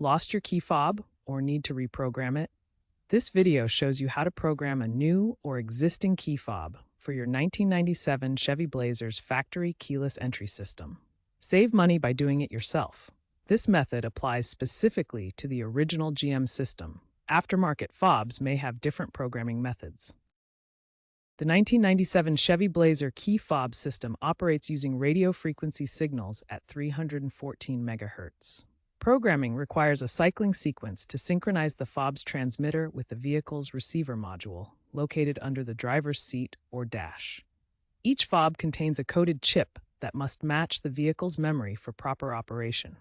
Lost your key fob or need to reprogram it? This video shows you how to program a new or existing key fob for your 1997 Chevy Blazer's factory keyless entry system. Save money by doing it yourself. This method applies specifically to the original GM system. Aftermarket fobs may have different programming methods. The 1997 Chevy Blazer key fob system operates using radio frequency signals at 314 MHz. Programming requires a cycling sequence to synchronize the fob's transmitter with the vehicle's receiver module, located under the driver's seat or dash. Each fob contains a coded chip that must match the vehicle's memory for proper operation.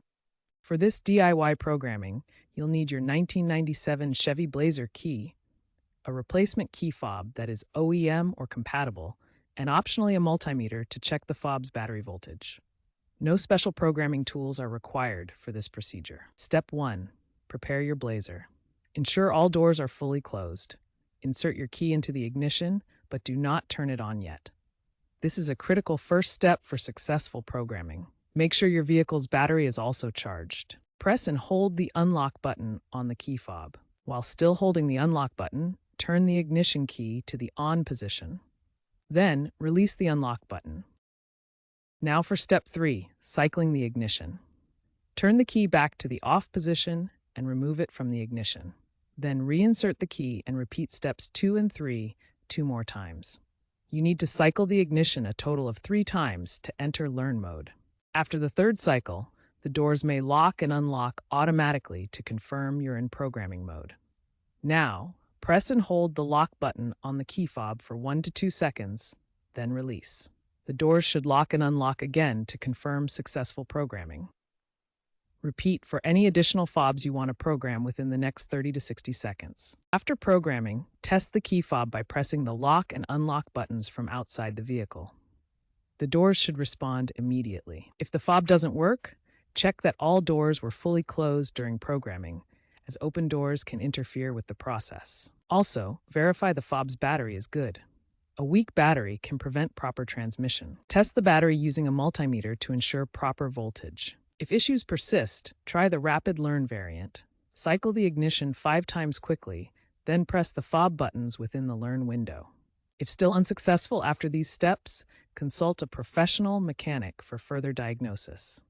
For this DIY programming, you'll need your 1997 Chevy Blazer key, a replacement key fob that is OEM or compatible, and optionally a multimeter to check the fob's battery voltage. No special programming tools are required for this procedure. Step 1. Prepare your Blazer. Ensure all doors are fully closed. Insert your key into the ignition, but do not turn it on yet. This is a critical first step for successful programming. Make sure your vehicle's battery is also charged. Press and hold the unlock button on the key fob. While still holding the unlock button, turn the ignition key to the on position. Then, release the unlock button. Now for step 3, cycling the ignition. Turn the key back to the off position and remove it from the ignition. Then reinsert the key and repeat steps 2 and 3 2 more times. You need to cycle the ignition a total of 3 times to enter learn mode. After the 3rd cycle, the doors may lock and unlock automatically to confirm you're in programming mode. Now, press and hold the lock button on the key fob for 1 to 2 seconds, then release. The doors should lock and unlock again to confirm successful programming. Repeat for any additional fobs you want to program within the next 30 to 60 seconds. After programming, test the key fob by pressing the lock and unlock buttons from outside the vehicle. The doors should respond immediately. If the fob doesn't work, check that all doors were fully closed during programming, as open doors can interfere with the process. Also, verify the fob's battery is good. A weak battery can prevent proper transmission. Test the battery using a multimeter to ensure proper voltage. If issues persist, try the Rapid Learn variant. Cycle the ignition 5 times quickly, then press the fob buttons within the Learn window. If still unsuccessful after these steps, consult a professional mechanic for further diagnosis.